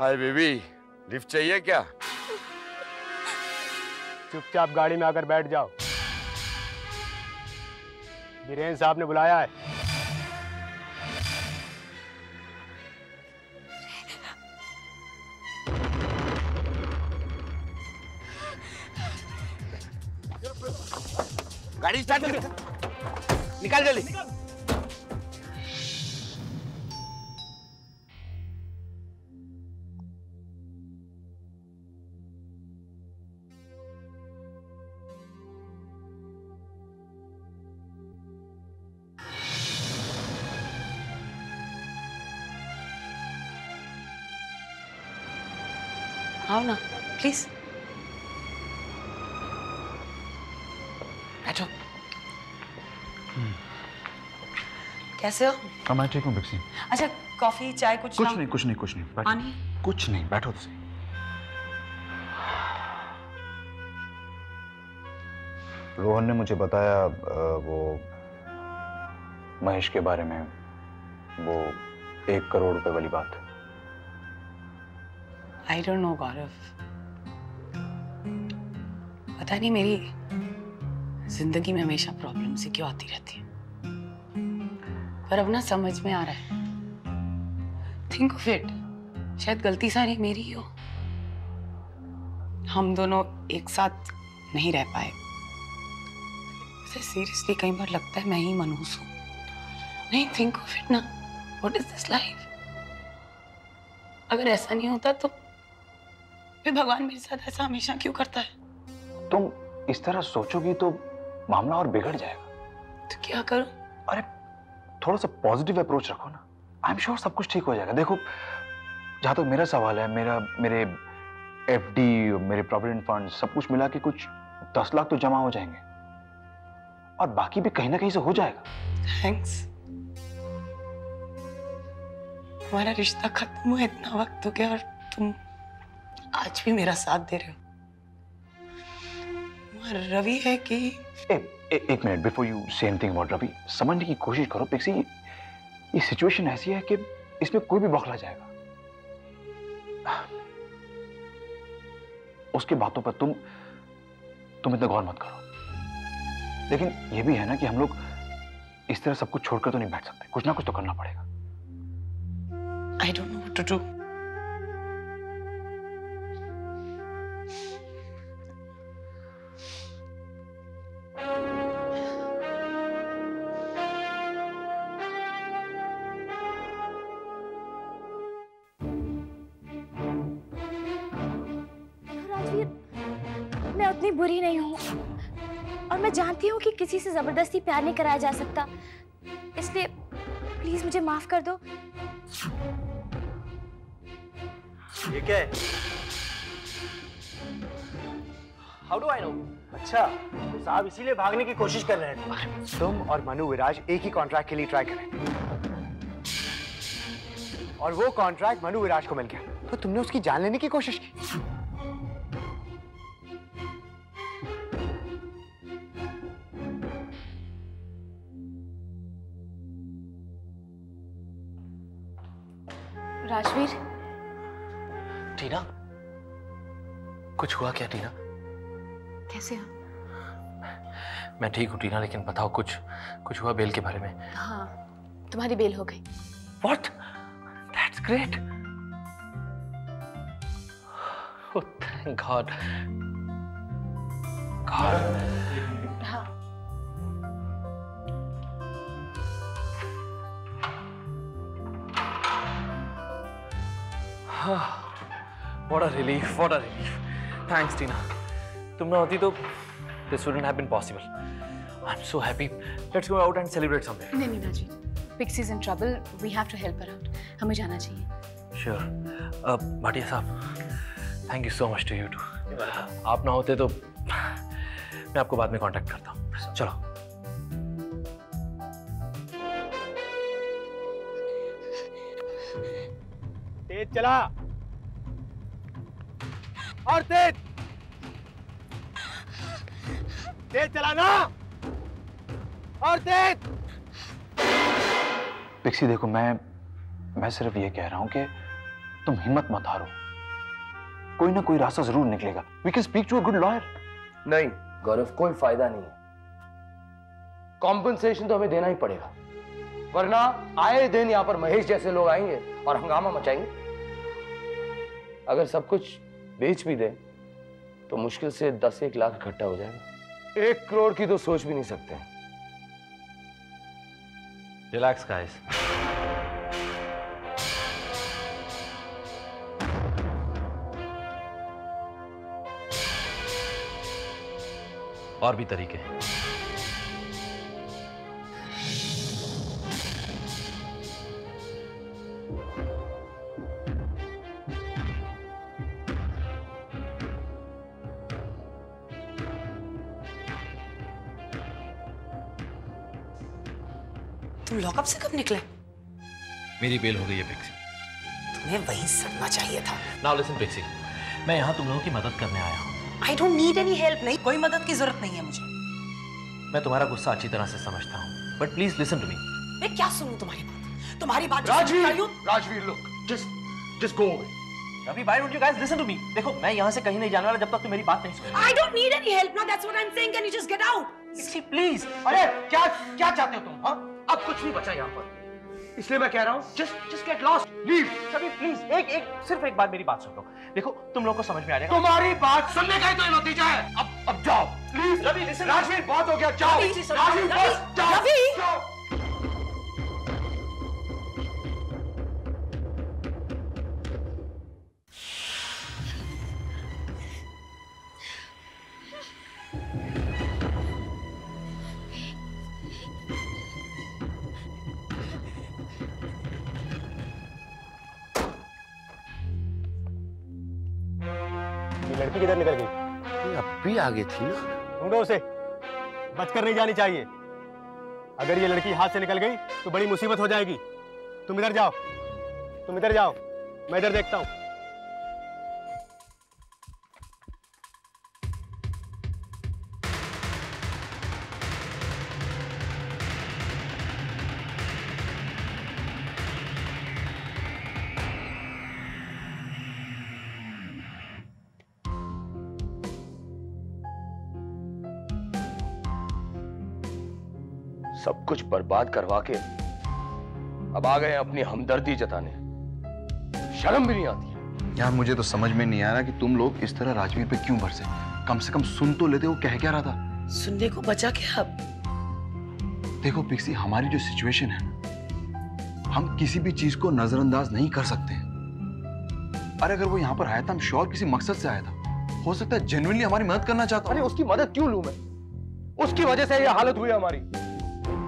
Hi baby, lift चाहिए क्या? चुपचाप गाड़ी में आकर बैठ जाओ। बीरेन साहब ने बुलाया है। गाड़ी स्टार्ट कर, निकाल जल्दी। आओ ना प्लीज, बैठो। कैसे हो? हाँ मैं ठीक हूँ बिक्सी। अच्छा कॉफी चाय कुछ कुछ नहीं कुछ नहीं कुछ नहीं, बैठो। पानी? कुछ नहीं, बैठो तो सही। रोहन ने मुझे बताया वो महेश के बारे में, वो 1 करोड़ रुपए वाली बात। आई डोंट नो गौरव, पता नहीं मेरी जिंदगी में हमेशा प्रॉब्लम से क्यों आती रहती है, पर अब ना समझ में आ रहा है। थिंक ऑफ इट, शायद गलती सारी मेरी ही हो। हम दोनों एक साथ नहीं रह पाए। सीरियसली कई बार लगता है मैं ही मनहूस हूं। नहीं, थिंक ऑफ इट ना, व्हाट इज दिस लाइफ? अगर ऐसा नहीं होता तो फिर भगवान मेरे साथ ऐसा हमेशा क्यों करता है? तुम इस तरह सोचोगी तो मामला और बिगड़ जाएगा। तो क्या करूं? अरे थोड़ा सा पॉजिटिव अप्रोच रखो ना, आई एम श्योर सब कुछ ठीक हो जाएगा। देखो जहां तक मेरा सवाल है, मेरे एफडी, मेरे प्रोविडेंट फंड सब कुछ मिला के कुछ 10 लाख तो जमा हो जाएंगे और बाकी भी कहीं ना कहीं से हो जाएगा। थैंक्स। हमारा रिश्ता खत्म हुआ इतना वक्त हो गया और तुम आज भी मेरा साथ दे रहे हो। रवि है कि एक minute, before you say anything about Ravi, समझने की कोशिश करो पिक्सी। ये सिचुएशन ऐसी है कि इसमें कोई भी बौखला जाएगा। उसकी बातों पर तुम इतना गौर मत करो। लेकिन ये भी है ना कि हम लोग इस तरह सब कुछ छोड़कर तो नहीं बैठ सकते, कुछ ना कुछ तो करना पड़ेगा। I don't know what to do. मैं उतनी बुरी नहीं हूँ और मैं जानती हूँ कि किसी से जबरदस्ती प्यार नहीं कराया जा सकता, इसलिए प्लीज मुझे माफ कर दो। ये क्या है? How do I know? अच्छा तो साहब इसीलिए भागने की कोशिश कर रहे थे। तुम और मनु विराज एक ही कॉन्ट्रैक्ट के लिए ट्राई कर रहे थे और वो कॉन्ट्रैक्ट मनु विराज को मिल गया, तो तुमने उसकी जान लेने की कोशिश की। राजवीर, टीना, कुछ हुआ क्या टीना? कैसे हो? मैं ठीक हूँ टीना, लेकिन बताओ कुछ हुआ बेल के बारे में? हाँ, तुम्हारी बेल हो गई। What? That's great. Oh, thank God. God. हाँ। What a relief, what a relief. Thanks, Tina. तुम ना होती तो this wouldn't have been possible. I'm so happy. Let's go out and celebrate somewhere. नहीं Rajveer, Pixie is in trouble. We have to help her out. हमें जाना चाहिए। Sure. Bhatia साहब, thank you so much to you too. आप ना होते तो मैं आपको बाद में कांटेक्ट करता हूँ। चलो। तेज चला और तेज चला ना, और तेज। पिक्सी देखो, मैं सिर्फ ये कह रहा हूं कि तुम हिम्मत मत हारो, कोई ना कोई रास्ता जरूर निकलेगा। We can speak to a good lawyer. नहीं गौरव, कोई फायदा नहीं है। कॉम्पनसेशन तो हमें देना ही पड़ेगा, वरना आए दिन यहां पर महेश जैसे लोग आएंगे और हंगामा मचाएंगे। अगर सब कुछ बेच भी दे तो मुश्किल से 10-1 लाख इकट्ठा हो जाएगा। 1 करोड़ की तो सोच भी नहीं सकते। Relax guys. और भी तरीके हैं। तुम लॉकअप से कब निकले? मेरी बेल हो गई है पिक्सी। तुम्हें वहीं सड़ना चाहिए था। नाउ लिसन पिक्सी, मैं यहाँ तुम लोगों की मदद करने आया हूँ। I don't need any help। नहीं, कोई मदद की जरूरत नहीं है मुझे। मैं तुम्हारा गुस्सा अच्छी तरह से समझता हूँ, but please listen to me. मैं क्या सुनूं तुम्हारी बात? तुम्हारी बात Rajveer look, just go away। Ravi, why don't you guys listen to me? देखो, मैं यहाँ से कहीं नहीं जाने वाला जब तक तुम मेरी बात नहीं सुनोगे। I don't need any help now, that's what I'm saying। Can you just get out? Pixie please. अरे क्या चाहते हो तुम? हाँ, अब कुछ नहीं बचा यहाँ पर, इसलिए मैं कह रहा हूँ just get lost, leave। Ravi please, सिर्फ एक बार मेरी बात सुन लो। देखो, तुम लोग को समझ में आ जाएगा। तुम्हारी बात सुनने का ही तो ये नतीजा है। अब जाओ प्लीज। रवि लिसन। राजवीर, बहुत हो गया, जाओ। राजवीर बस जाओ। जाओ। लड़की किधर निकल गई? अब भी आगे थी ना। ढूंढो उसे, बचकर नहीं जानी चाहिए। अगर ये लड़की हाथ से निकल गई तो बड़ी मुसीबत हो जाएगी। तुम इधर जाओ, मैं इधर देखता हूं। सब कुछ बर्बाद करवा के अब आ गए अपनी हमदर्दी जताने। शर्म भी नहीं आती। यार मुझे तो समझ में नहीं आ रहा कि तुम लोग इस तरह राजवीर पे क्यों बरसे। कम से कम सुन तो लेते, वो कह क्या रहा था। सुनने को बचा क्या अब? देखो पिक्सी, हमारी जो सिचुएशन है ना, हम किसी भी चीज को नजरअंदाज नहीं कर सकते। अरे अगर वो यहाँ पर आया था, हम श्योर किसी मकसद से आया था। हो सकता है जेन्युइनली हमारी मदद करना चाहता। अरे उसकी मदद क्यों लूं मैं? उसकी वजह से ये हालत हुई हमारी,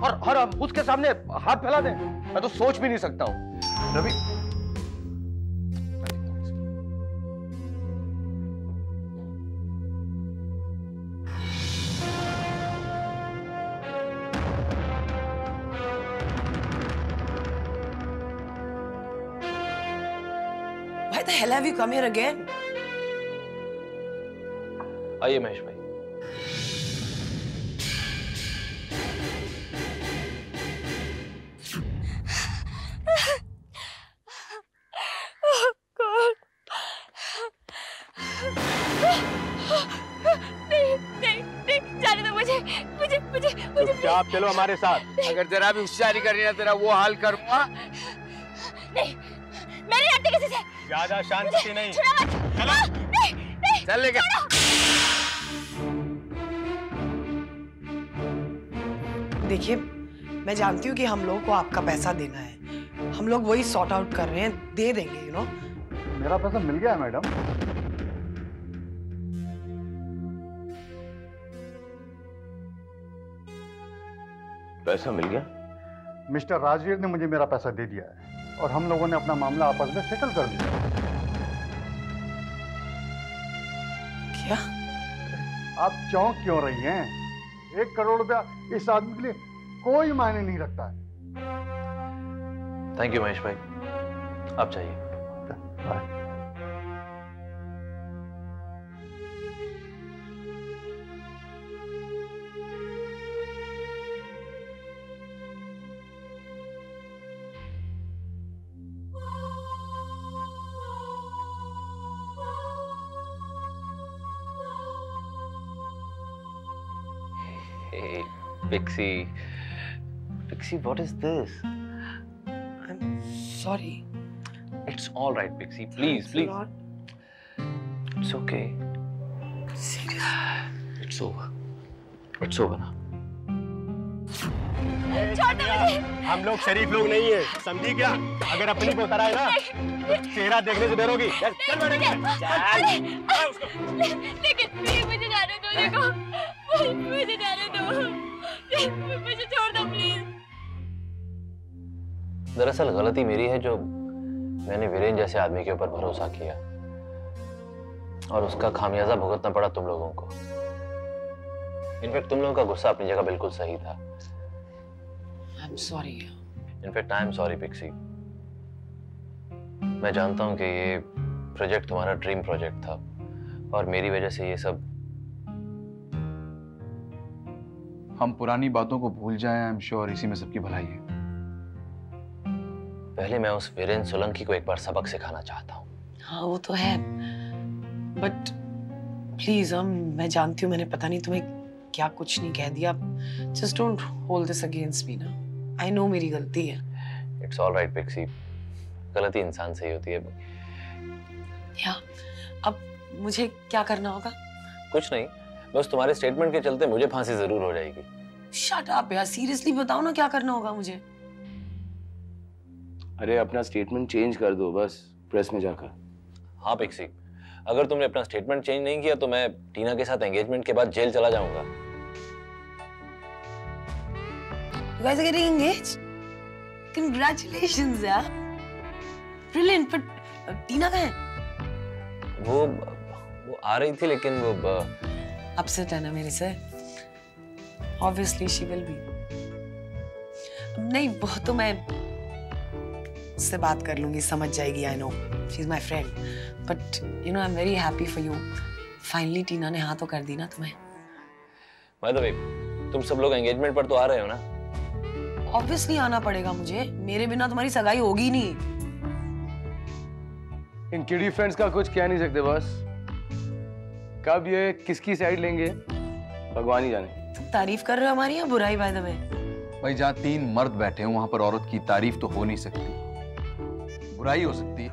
और हम उसके सामने हाथ फैला दें? मैं तो सोच भी नहीं सकता हूं। Ravi, Why the hell have you come here again? आइए महेश भाई। चुपचाप चलो हमारे साथ। अगर जरा भी होशियारी करनी ना, तेरा वो हाल करूंगा। नहीं, मेरी लगती किसी से। ज्यादा शांति नहीं। चलो। नहीं, चल लेके। देखिए, मैं जानती हूँ कि हम लोगों को आपका पैसा देना है। हम लोग वही सॉर्ट आउट कर रहे हैं, दे देंगे, यू नो। मेरा पैसा मिल गया है मैडम। पैसा मिल गया? मिस्टर राजवीर ने मुझे मेरा पैसा दे दिया है और हम लोगों ने अपना मामला आपस में सेटल कर दिया। क्या? आप चौंक क्यों रही हैं? 1 करोड़ रुपया इस आदमी के लिए कोई मायने नहीं रखता है। थैंक यू महेश भाई, आप जाइए। Bye. Pixie, Pixie, what is this? I'm sorry. It's all right, Pixie. Please, please. It's okay. It's over. It's over now. हम लोग शरीफ लोग नहीं है, समझी क्या? अगर अपनी को उतरा है ना, चेहरा देखने से डरोगी। चल बेटा, लेकिन प्लीज मुझे जाने दो, देखो मुझे जाने दो, मुझे छोड़ दो प्लीज। दरअसल गलती मेरी है जो मैंने वीरेन जैसे आदमी के ऊपर भरोसा किया और उसका खामियाजा भुगतना पड़ा तुम लोगों को। इनफैक्ट तुम लोगों का गुस्सा अपनी जगह बिल्कुल सही था। I'm sorry. In fact I am sorry Pixie. मैं जानता हूं कि ये प्रोजेक्ट तुम्हारा ड्रीम प्रोजेक्ट था और मेरी वजह से ये सब। हम पुरानी बातों को भूल जाएं, आई एम श्योर इसी में सबकी भलाई है। पहले मैं उस वीरेन सोलंकी को एक बार सबक सिखाना चाहता हूँ। हाँ वो तो है, बट प्लीज मैं जानती हूँ मैंने पता नहीं तुम्हें क्या कुछ नहीं कह दिया। Just don't hold this against me ना। आई नो मेरी गलती है। इट्स ऑल राइट पिक्सी, गलती इंसान से ही होती है। या अब मुझे क्या करना होगा? कुछ नहीं, बस तुम्हारे स्टेटमेंट के चलते मुझे फांसी जरूर हो जाएगी। शट अप यार, सीरियसली बताओ ना क्या करना होगा मुझे। अरे अपना स्टेटमेंट चेंज कर दो बस प्रेस में जाकर। हाँ पिक्सी, अगर तुमने अपना स्टेटमेंट चेंज नहीं किया तो मैं टीना के साथ एंगेजमेंट के बाद जेल चला जाऊंगा। You guys are getting engaged? Congratulations यार। Brilliant, but टीना कहाँ है? वो आ रही थी लेकिन वो अपसेट है ना मेरे से। Obviously she will be। नहीं वो तो मैं उससे बात कर लूंगी, समझ जाएगी। I know she's my friend, but you know I'm very happy for you। Finally टीना ने हाँ तो कर दी ना तुम्हें। By the way, तुम सब लोग एंगेजमेंट पर तो आ रहे हो ना? Obviously आना पड़ेगा मुझे, मेरे बिना तुम्हारी सगाई होगी नहीं। इन किडी फ्रेंड्स का कुछ कह नहीं सकते बस। कब ये किसकी साइड लेंगे भगवान ही जाने। तुम तारीफ कर रहे हो हमारी या बुराई? बाय द वे भाई जहाँ 3 मर्द बैठे हैं वहां पर औरत की तारीफ तो हो नहीं सकती, बुराई हो सकती है।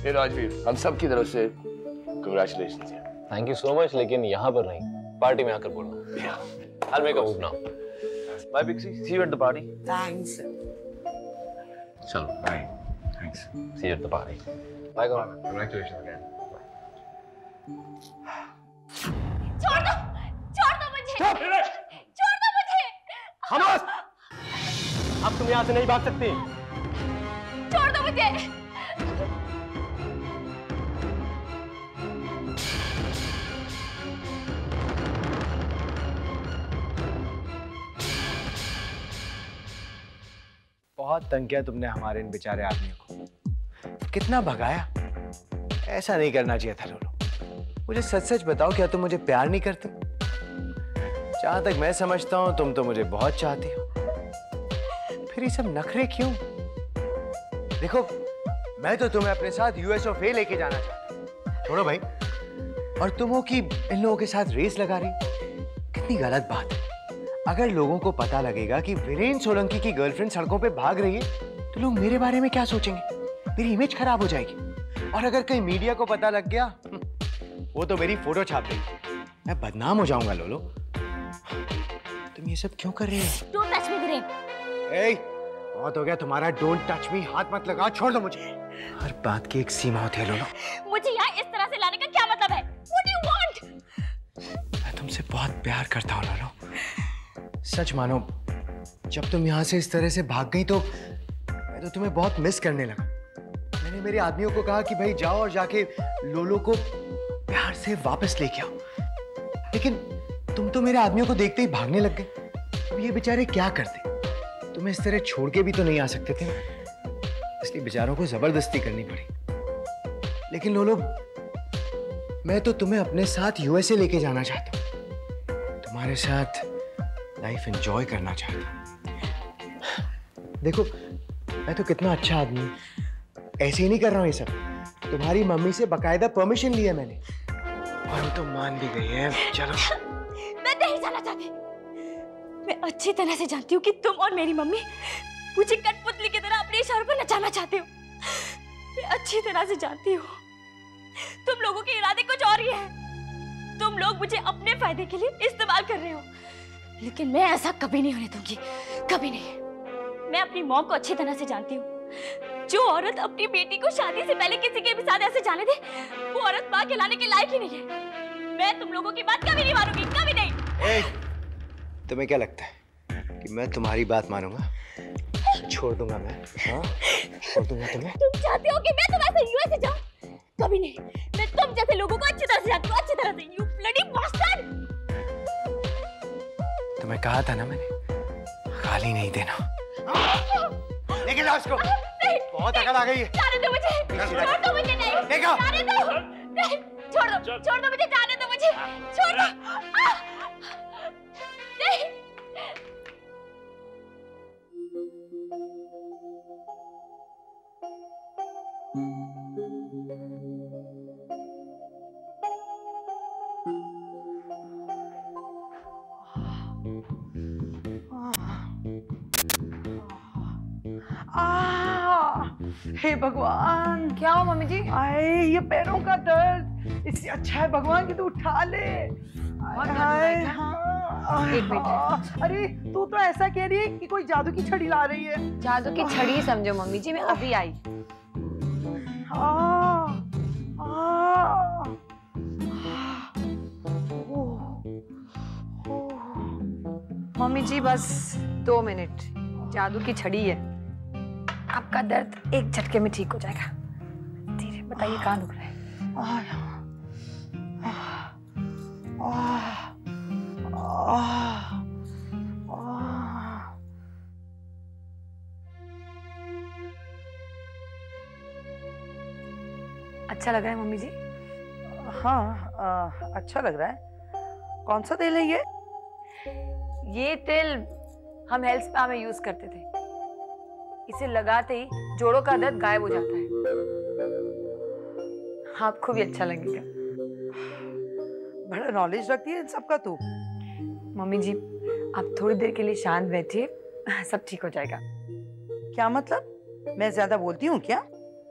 ये राजवीर, हम सब की तरफ से कांग्रेचुलेशंस यार। थैंक यू सो मच, लेकिन यहाँ पर नहीं, पार्टी में आकर बोलना। I'll make a move now. Bye Pixie, see you at the party. Thanks. चलो, bye, thanks. see you at the party. Bye Gaurav. Congratulations again. छोड़ दो मुझे, छोड़ दो मुझे, खामोश! अब तुम यहाँ से नहीं भाग सकती। छोड़ दो मुझे। बहुत तंग किया तुमने हमारे इन बेचारे आदमी को, कितना भगाया। ऐसा नहीं करना चाहिए था लोलो। मुझे सच सच बताओ, क्या तुम मुझे प्यार नहीं करते? जहां तक मैं समझता हूं तुम तो मुझे बहुत चाहती हो, फिर ये सब नखरे क्यों? देखो मैं तो तुम्हें अपने साथ यूएस ऑफ ए लेके जाना चाहता हूं। छोड़ो भाई, और तुम हो कि इन लोगों के साथ रेस लगा रही। कितनी गलत बात है। अगर लोगों को पता लगेगा कि वीरेन सोलंकी की गर्लफ्रेंड सड़कों पे भाग रही है तो लोग मेरे बारे में क्या सोचेंगे? मेरी इमेज खराब हो जाएगी। और अगर कहीं मीडिया को पता लग गया, वो तो मेरी फोटो छाप देगी, मैं बदनाम हो जाऊंगा। लोलो तुम ये सब क्यों कर रही हो? Don't touch me, Viren. ए, बहुत हो गया तुम्हारा डोंट टच मी, हाथ मत लगाओ, छोड़ दो मुझे। हर बात की एक सीमा होती है लोलो। मुझे यहाँ इस तरह से लाने का क्या मतलब है? What do you want? मैं तुमसे बहुत प्यार करता हूँ लोलो। सच मानो, जब तुम यहाँ से इस तरह से भाग गई तो मैं तो तुम्हें बहुत मिस करने लगा। मैंने मेरे आदमियों को कहा कि भाई जाओ और जाके लोलो को प्यार से वापस लेके आओ, लेकिन तुम तो मेरे आदमियों को देखते ही भागने लग गए। अब ये बेचारे क्या करते? तुम्हें इस तरह छोड़ के भी तो नहीं आ सकते थे, इसलिए बेचारों को जबरदस्ती करनी पड़ी। लेकिन लोलो, मैं तो तुम्हें अपने साथ यूएसए लेके जाना चाहता हूँ, तुम्हारे साथ लाइफ एंजॉय करना चाहता हूँ। देखो मैं तो कितना अच्छा आदमी हूँ, ऐसे ही नहीं कर रहा हूँ ये सब। तुम्हारी मम्मी से बकायदा परमिशन लिया मैंने, और वो तो मान भी गई है। चलो मैं अच्छी तरह से जानती हूँ कि तुम और मेरी मम्मी मुझे कठपुतली की तरह अपने इशारों पर नचाना चाहते हो। मैं अच्छी तरह से जानती हूँ तुम लोगों के इरादे कुछ और ही है। तुम लोग मुझे अपने फायदे के लिए इस्तेमाल कर रहे हो, लेकिन मैं ऐसा कभी नहीं होने दूंगी, कभी नहीं। मैं अपनी मॉम को अच्छी तरह से जानती हूँ। जो औरत अपनी बेटी को शादी से पहले किसी के भी साथ ऐसे जाने दे, वो औरत मां कहलाने के लायक ही नहीं है। मैं तुम लोगों की बात कभी नहीं मानूंगी, कभी नहीं। तुम्हें क्या लगता है कि मैं तुम्हारी बात मानूंगा? छोड़ दूंगा मैं, हाँ? छोड़ दूंगा तुम्हें। तुम चाहते हो कि मैं तुम्हारे साथ यूएसए जाऊं? कभी नहीं। मैं तुम जैसे लोगों को अच्छी तरह से जानती हूँ, अच्छी तरह से। You bloody bastard! तुम्हें कहा था ना मैंने, गाली नहीं देना। लेके जाओ उसको। बहुत अकल आ गई है। जाने दो मुझे, छोड़ दो मुझे। नहीं, जाने दो। नहीं, छोड़ दो मुझे, जाने दो मुझे, छोड़ दो। नहीं। हे भगवान, क्या हो मम्मी जी? आए ये पैरों का दर्द, इससे अच्छा है भगवान कि तू उठा ले। हाय, हाँ, एक मिनट। अरे तू तो ऐसा कह रही है कि कोई जादू की छड़ी ला रही है। जादू की छड़ी समझो मम्मी जी, मैं अभी आई। मम्मी जी बस 2 मिनट, जादू की छड़ी है, आपका दर्द एक झटके में ठीक हो जाएगा। धीरे बताइए, कहाँ दुख रहा है? अच्छा लग रहा है मम्मी जी? हाँ, अच्छा लग रहा है। कौन सा तेल है ये? ये तेल हम हेल्थ स्पा में यूज करते थे। इसे लगाते ही जोड़ों का दर्द गायब हो जाता है। आपको भी अच्छा लगेगा। बड़ा नॉलेज रखती है इन सब का तू। मम्मी जी आप थोड़ी देर के लिए शांत बैठिए, सब ठीक हो जाएगा। क्या मतलब? मैं ज्यादा बोलती हूँ क्या?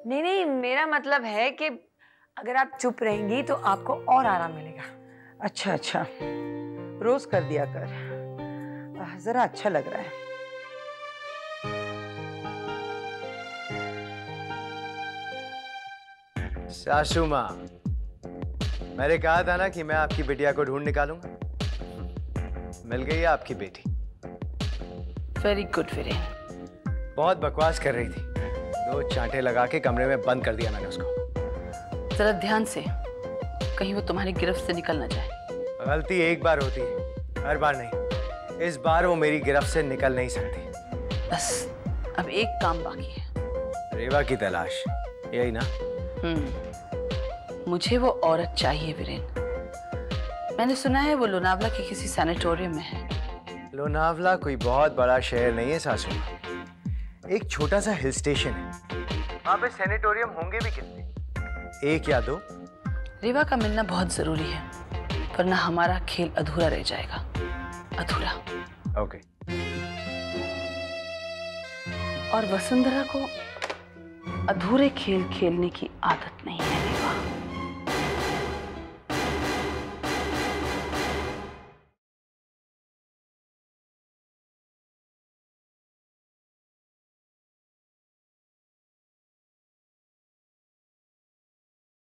नहीं नहीं, मेरा मतलब है कि अगर आप चुप रहेंगी तो आपको और आराम मिलेगा। अच्छा अच्छा, रोज कर दिया कर, जरा अच्छा लग रहा है। सासू माँ, मैंने कहा था ना कि मैं आपकी बिटिया को ढूंढ निकालूंगा। मिल गई है आपकी बेटी। Very good Viren. बहुत बकवास कर रही थी, 2 चांटे लगा के कमरे में बंद कर दिया मैंने उसको। जरा ध्यान से, कहीं वो तुम्हारी गिरफ्त से निकल ना जाए। गलती एक बार होती है, हर बार नहीं। इस बार वो मेरी गिरफ्त से निकल नहीं सकती। बस अब एक काम बाकी है। रेवा की तलाश, यही ना? मुझे वो औरत चाहिए वीरेन। मैंने सुना है वो लोनावला के किसी सैनिटोरियम में है। लोनावला कोई बहुत बड़ा शहर नहीं है सासू, एक छोटा सा हिल स्टेशन है। वहाँ पे सैनिटोरियम होंगे भी कितने, 1 या 2। रेवा का मिलना बहुत जरूरी है, वरना हमारा खेल अधूरा रह जाएगा, अधूरा। ओके। और वसुंधरा को अधूरे खेल खेलने की आदत नहीं है।